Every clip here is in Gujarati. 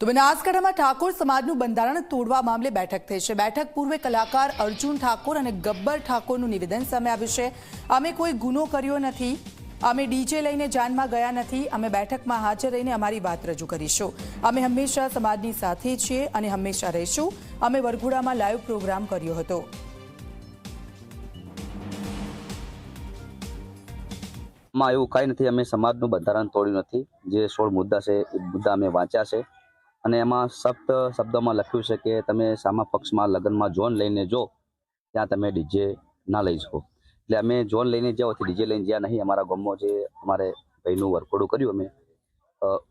તો બનાસકાંઠામાં ઠાકોર સમાજનું બંધારણ તોડવા મામલે બેઠક થઈ છે। બેઠક પૂર્વે કલાકાર અર્જુન ઠાકોર અને ગબ્બર ઠાકોરનું નિવેદન સામે આવ્યું છે। અમે કોઈ ગુનો કર્યો નથી, અમે ડીજે લઈને જાનમાં ગયા નથી, અમે બેઠકમાં હાજર રહીને અમારી વાત રજૂ કરીશું। અમે હંમેશા સમાજની સાથે છીએ અને હંમેશા રહીશું। અમે વરઘોડામાં લાઈવ પ્રોગ્રામ કર્યો હતો। એવું કાંઈ નથી, અમે સમાજનું બંધારણ તોડ્યું નથી। જે 16 મુદ્દા છે એ મુદ્દા અમે વાંચ્યા છે અને એમાં સખ્ત શબ્દોમાં લખ્યું છે કે તમે સામા પક્ષમાં લગ્નમાં જોન લઈને જો ત્યાં તમે ડીજે ના લઈ શકો। એટલે અમે જોન લઈને જાઓ તો ડીજે લઈને જ્યાં નહીં। અમારા ગામમાં જે અમારે ભાઈનું વરઘોડું કર્યું અમે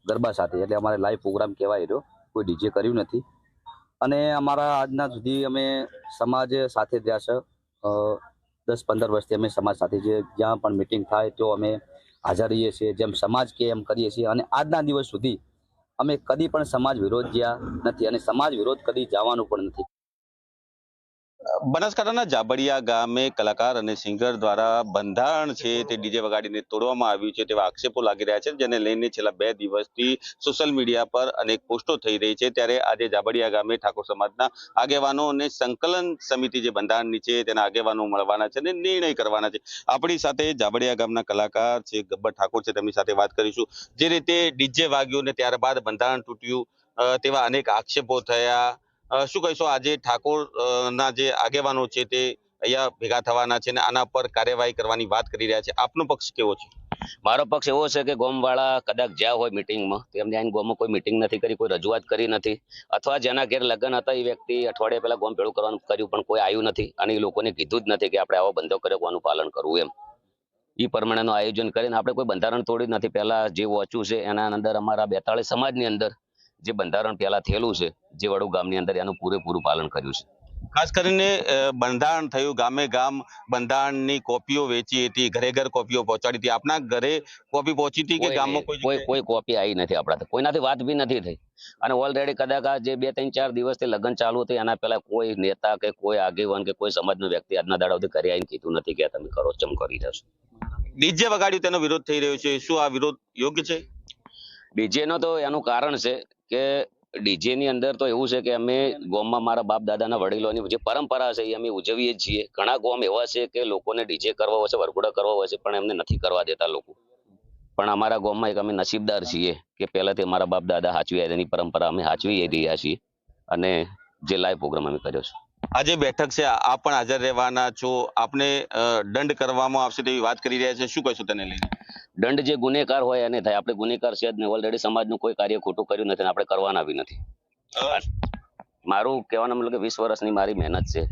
ગરબા સાથે, એટલે અમારે લાઈવ પ્રોગ્રામ કહેવાય રહ્યો, કોઈ ડીજે કર્યું નથી। અને અમારા આજના સુધી અમે સમાજ સાથે જ રહ્યા છે। 10-15 વર્ષથી અમે સમાજ સાથે છે, જ્યાં પણ મિટિંગ થાય તો અમે હાજર રહીએ છીએ, જેમ સમાજ કે એમ કરીએ છીએ। અને આજના દિવસ સુધી અમે કદી પણ સમાજ વિરોધ જ્યાં નથી અને સમાજ વિરોધ કદી જવાનું પણ નથી। બનાસકાંઠાના જાબડિયા ગામે કલાકાર અને સિંગર દ્વારા બંધારણ છે તે ડીજે વગાડીને તોડવામાં આવ્યું છે તેવા આક્ષેપો લાગી રહ્યા છે, જેને લઈને છેલ્લા 2 દિવસથી સોશિયલ મીડિયા પર અનેક પોસ્ટો થઈ રહી છે। ત્યારે આજે જાબડિયા ગામે ઠાકોર સમાજના આગેવાનો અને સંકલન સમિતિ જે બંધારણની છે તેના આગેવાનો મળવાના છે અને નિર્ણય કરવાના છે। આપણી સાથે જાબડિયા ગામના કલાકાર છે ગબ્બર ઠાકોર છે, તેમની સાથે વાત કરીશું। જે રીતે ડીજે વાગ્યું ને ત્યારબાદ બંધારણ તૂટ્યું તેવા અનેક આક્ષેપો થયા, શું કહીશો? આજે ઠાકોર ના જે આગેવાનો છે તે અહીંયા ભેગા થવાના છે અને આના પર કાર્યવાહી કરવાની વાત કરી રહ્યા છે। આપનો પક્ષ કેવો છે? મારો પક્ષ એવો છે કે ગામવાળા કદાચ જ્યાં હોય મિટિંગમાં, તેમને આઈને ગામમાં કોઈ મિટિંગ નથી કરી, કોઈ રજૂઆત કરી નથી, અથવા જેના ઘેર લગ્ન હતા એ વ્યક્તિ અઠવાડિયા પહેલા ગામ ભેળું કરવાનું કર્યું પણ કોઈ આવ્યું નથી અને એ લોકોને કીધું જ નથી કે આપણે આવો બંધો કર્યો, કોનું પાલન કરવું એમ। એ પ્રમાણેનું આયોજન કરીને આપણે કોઈ બંધારણ તોડ્યું નથી। પહેલા જે વાંચ્યું છે એના અંદર અમારા 42 સમાજની અંદર જે બંધારણ પહેલા થયેલું છે જે વડુ ગામની અંદર, એનું પૂરેપૂરું પાલન કર્યું છે। ખાસ કરીને બંધારણ થયું, ગામે ગામ બંધારણની કોપીઓ વેચી હતી, ઘરે ઘર કોપીઓ પહોંચાડી હતી। આપના ઘરે કોપી પહોંચી હતી કે ગામમાં કોઈ કોપી આવી નથી આપણા, કોઈનાથી વાત બી નથી થઈ। અને ઓલરેડી કદાચ આ જે 2-3-4 દિવસથી લગ્ન ચાલુ હતું એના પહેલા કોઈ નેતા કે કોઈ આગેવાન કે કોઈ સમાજનો વ્યક્તિ આજના દાડા સુધી ઘરે આવીને કીધું નથી કે તમે કરો ચમ કરી જશો। ડીજે વગાડ્યું તેનો વિરોધ થઈ રહ્યો છે, શું આ વિરોધ યોગ્ય છે? ડીજે નો તો એનું કારણ છે કે ડીજે ની અંદર તો એવું છે કે અમે ગામમાં મારા બાપ દાદાના વડીલોની જે પરંપરા છે એ અમે ઉજવીએ છીએ। ઘણા ગામ એવા છે કે લોકોને ડીજે કરવા હોય છે, વરઘોડા કરવા હોય છે, પણ એમને નથી કરવા દેતા લોકો। પણ અમારા ગામમાં એક અમે નસીબદાર છીએ કે પહેલાથી અમારા બાપ દાદા સાચવી એની પરંપરા અમે સાચવી રહ્યા છીએ અને જે લાઈવ પ્રોગ્રામ અમે કર્યો છે। આજે બેઠક છે, આપ પણ હાજર રહેવાના છો, આપને દંડ કરવામાં આવશે તેવી વાત કરી રહ્યા છે, શું કહેશો તેને લઈને? દંડ જે ગુનેગાર હોય એને થાય, આપણે ગુનેગાર છે જ નહીં। ઓલરેડી સમાજનું કોઈ કાર્ય ખોટું કર્યું નથી, આપણે કરવાના બી નથી। મારું કહેવાનો મતલબ કે 20 વર્ષની મારી મહેનત છે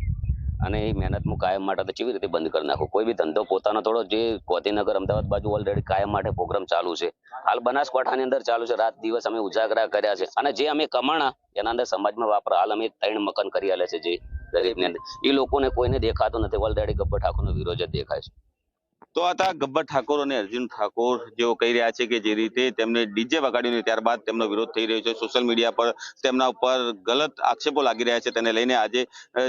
અને એ મહેનત હું કાયમ માટે તો કેવી રીતે બંધ કરી નાખું? કોઈ બી ધંધો પોતાનો થોડો, જે ગાંધીનગર અમદાવાદ બાજુ ઓલરેડી કાયમ માટે પ્રોગ્રામ ચાલુ છે, હાલ બનાસકાંઠાની અંદર ચાલુ છે, રાત દિવસ અમે ઉજાગરા કર્યા છે અને જે અમે કમાણા એના અંદર સમાજમાં વાપરા। હાલ અમે 3 મકાન કરી આલે છે જે ગરીબની અંદર, એ લોકોને કોઈને દેખાતું નથી। ઓલરેડી ગબ્બર ઠાકોરનો વિરોધ જ દેખાય છે। તો આ હતા ગબ્બર ઠાકોર અને અર્જુન ઠાકોર, જેઓ કહી રહ્યા છે કે જે રીતે તેમને ડીજે વગાડ્યું ત્યારબાદ તેમનો વિરોધ થઈ રહ્યો છે, સોશિયલ મીડિયા પર તેમના ઉપર ગલત આક્ષેપો લાગી રહ્યા છે, તેને લઈને આજે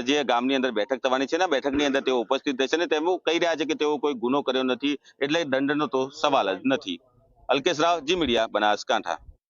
જે ગામની અંદર બેઠક થવાની છે ને બેઠકની અંદર તેઓ ઉપસ્થિત રહેશે અને તેઓ કહી રહ્યા છે કે તેઓ કોઈ ગુનો કર્યો નથી, એટલે દંડનો તો સવાલ જ નથી। અલ્કેશ રાવ, જી મીડિયા, બનાસકાંઠા।